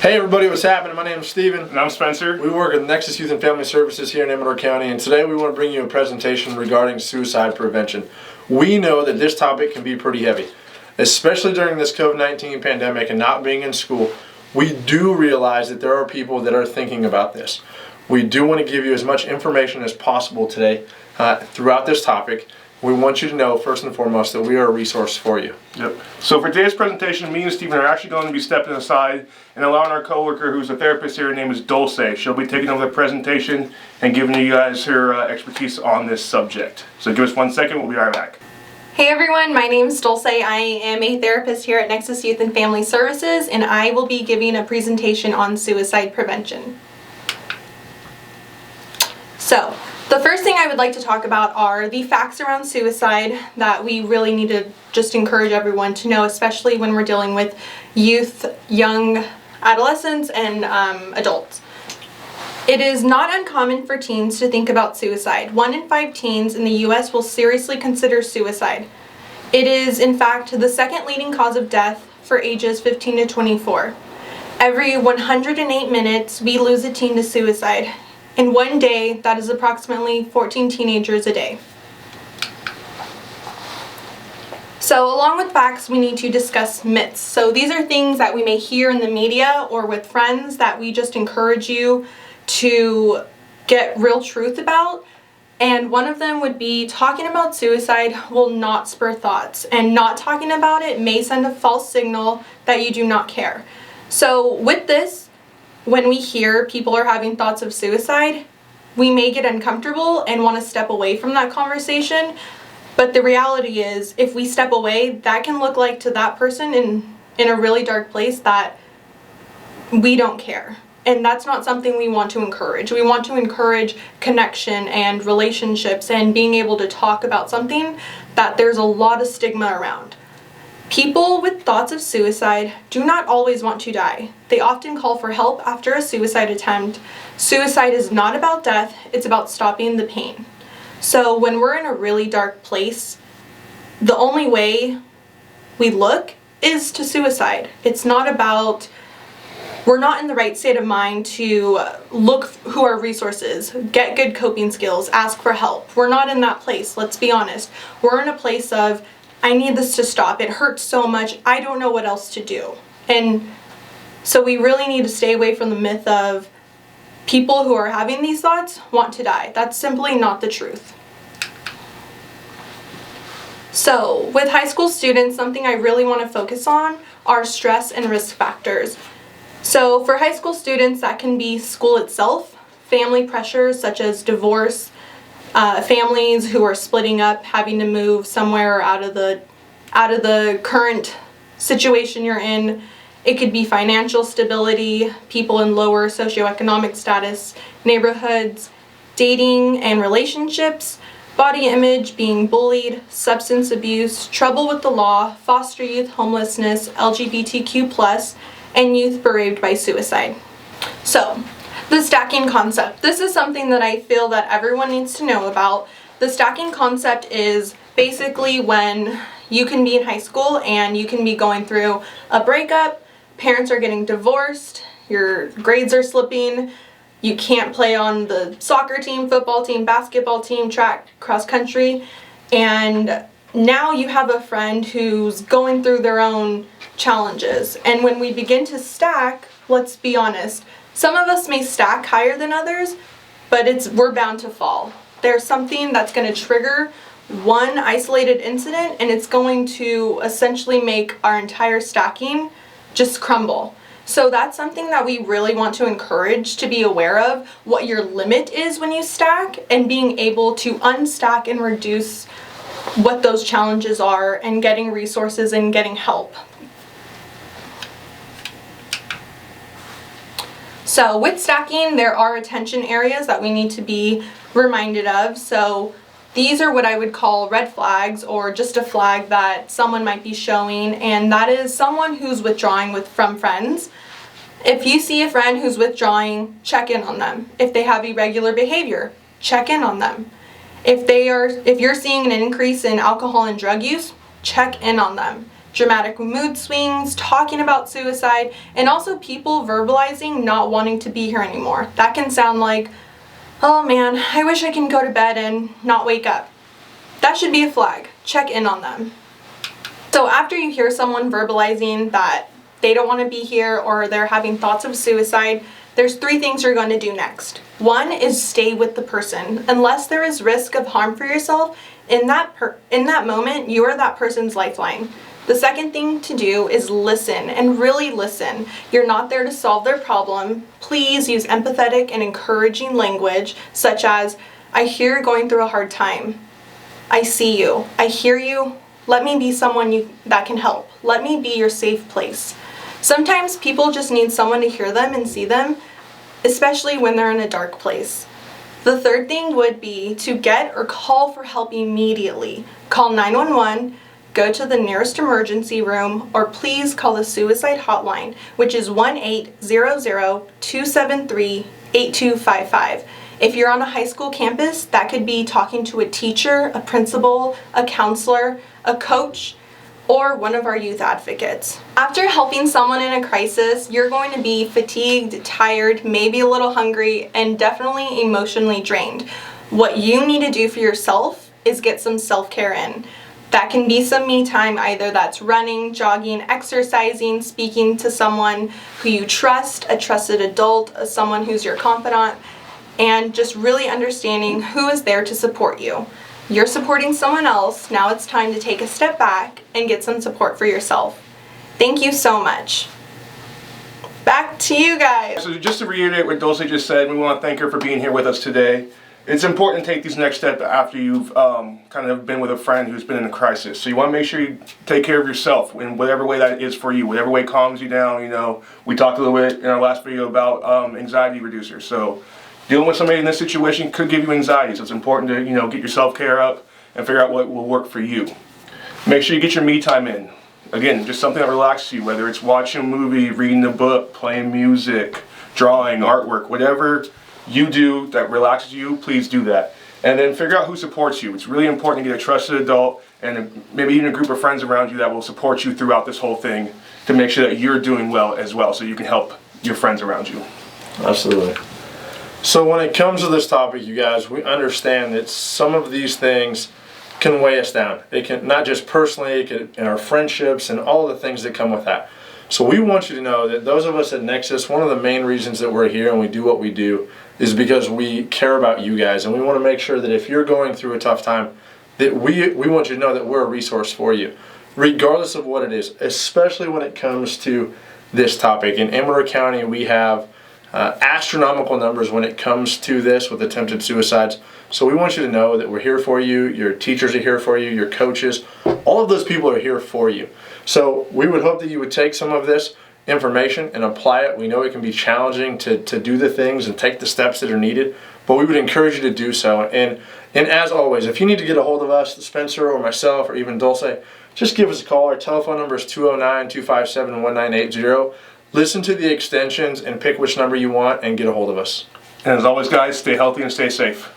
Hey everybody, what's happening? My name is Steven. And I'm Spencer. We work at Nexus Youth and Family Services here in Amador County, and today we want to bring you a presentation regarding suicide prevention. We know that this topic can be pretty heavy, especially during this COVID-19 pandemic and not being in school. We do realize that there are people that are thinking about this. We do want to give you as much information as possible today throughout this topic. We want you to know, first and foremost, that we are a resource for you. Yep. So for today's presentation, me and Steven are actually going to be stepping aside and allowing our coworker, who's a therapist here, her name is Dulce. She'll be taking over the presentation and giving you guys her expertise on this subject. So give us 1 second, we'll be right back. Hey everyone, my name is Dulce. I am a therapist here at Nexus Youth and Family Services, and I will be giving a presentation on suicide prevention. So, the first thing I would like to talk about are the facts around suicide that we really need to just encourage everyone to know, especially when we're dealing with youth, young adolescents, and adults. It is not uncommon for teens to think about suicide. 1 in 5 teens in the U.S. will seriously consider suicide. It is, in fact, the second leading cause of death for ages 15 to 24. Every 108 minutes, we lose a teen to suicide. In one day, that is approximately 14 teenagers a day. So along with facts, we need to discuss myths. So these are things that we may hear in the media or with friends that we just encourage you to get real truth about. And one of them would be talking about suicide will not spur thoughts, and not talking about it may send a false signal that you do not care. So with this, when we hear people are having thoughts of suicide, we may get uncomfortable and want to step away from that conversation. But the reality is, if we step away, that can look like to that person in a really dark place that we don't care. And that's not something we want to encourage. We want to encourage connection and relationships and being able to talk about something that there's a lot of stigma around. People with thoughts of suicide do not always want to die. They often call for help after a suicide attempt. Suicide is not about death, it's about stopping the pain. So when we're in a really dark place, the only way we look is to suicide. It's not about, we're not in the right state of mind to look who our resources, get good coping skills, ask for help. We're not in that place, let's be honest. We're in a place of, I need this to stop. It hurts so much. I don't know what else to do. And so we really need to stay away from the myth of people who are having these thoughts want to die. That's simply not the truth. So with high school students, something I really want to focus on are stress and risk factors. So for high school students, that can be school itself, family pressures such as divorce, families who are splitting up, having to move somewhere out of the current situation you're in. It could be financial stability, people in lower socioeconomic status, neighborhoods, dating and relationships, body image, being bullied, substance abuse, trouble with the law, foster youth, homelessness, LGBTQ+, and youth bereaved by suicide. So, the stacking concept. This is something that I feel that everyone needs to know about. The stacking concept is basically when you can be in high school and you can be going through a breakup, parents are getting divorced, your grades are slipping, you can't play on the soccer team, football team, basketball team, track, cross country, and now you have a friend who's going through their own challenges. And when we begin to stack, let's be honest, some of us may stack higher than others, but we're bound to fall. There's something that's going to trigger one isolated incident, and it's going to essentially make our entire stacking just crumble. So that's something that we really want to encourage, to be aware of what your limit is when you stack, and being able to unstack and reduce what those challenges are, and getting resources and getting help. So with stacking, there are attention areas that we need to be reminded of. So these are what I would call red flags, or just a flag that someone might be showing, and that is someone who's withdrawing from friends. If you see a friend who's withdrawing, check in on them. If they have irregular behavior, check in on them. If you're seeing an increase in alcohol and drug use, check in on them. dramatic mood swings, talking about suicide, and also people verbalizing not wanting to be here anymore. That can sound like, oh man, I wish I can go to bed and not wake up. That should be a flag. Check in on them. So after you hear someone verbalizing that they don't want to be here or they're having thoughts of suicide, there's 3 things you're going to do next. 1 is stay with the person. Unless there is risk of harm for yourself, in that moment, you are that person's lifeline. The second thing to do is listen, and really listen. You're not there to solve their problem. Please use empathetic and encouraging language, such as, I hear you're going through a hard time. I see you. I hear you. Let me be someone that can help. Let me be your safe place. Sometimes people just need someone to hear them and see them, especially when they're in a dark place. The third thing would be to get or call for help immediately. Call 911, go to the nearest emergency room, or please call the suicide hotline, which is 1-800-273-8255. If you're on a high school campus, that could be talking to a teacher, a principal, a counselor, a coach, or one of our youth advocates. After helping someone in a crisis, you're going to be fatigued, tired, maybe a little hungry, and definitely emotionally drained. What you need to do for yourself is get some self-care in. That can be some me time, either that's running, jogging, exercising, speaking to someone who you trust, a trusted adult, someone who's your confidant, and just really understanding who is there to support you. You're supporting someone else, now it's time to take a step back and get some support for yourself. Thank you so much. Back to you guys. So just to reiterate what Dulce just said, we want to thank her for being here with us today. It's important to take these next steps after you've kind of been with a friend who's been in a crisis. So you want to make sure you take care of yourself in whatever way that is for you, whatever way calms you down. You know, we talked a little bit in our last video about anxiety reducers. So dealing with somebody in this situation could give you anxiety, so it's important to, get your self-care up and figure out what will work for you. Make sure you get your me time in. Again, just something that relaxes you, whether it's watching a movie, reading a book, playing music, drawing, artwork, whatever you do that relaxes you, please do that. And then figure out who supports you. It's really important to get a trusted adult and maybe even a group of friends around you that will support you throughout this whole thing to make sure that you're doing well as well, so you can help your friends around you. Absolutely. So when it comes to this topic, you guys, we understand that some of these things can weigh us down. It can, not just personally, it can in our friendships and all the things that come with that. So we want you to know that those of us at Nexus, one of the main reasons that we're here and we do what we do is because we care about you guys, and we want to make sure that if you're going through a tough time, that we want you to know that we're a resource for you, regardless of what it is, especially when it comes to this topic. In Amador County, we have astronomical numbers when it comes to this with attempted suicides. So we want you to know that we're here for you. Your teachers are here for you. Your coaches, all of those people are here for you. So we would hope that you would take some of this information and apply it. We know it can be challenging to do the things and take the steps that are needed, but we would encourage you to do so. And as always, if you need to get a hold of us, Spencer or myself or even Dulce, just give us a call. Our telephone number is 209-257-1980. Listen to the extensions and pick which number you want and get a hold of us. And as always, guys, stay healthy and stay safe.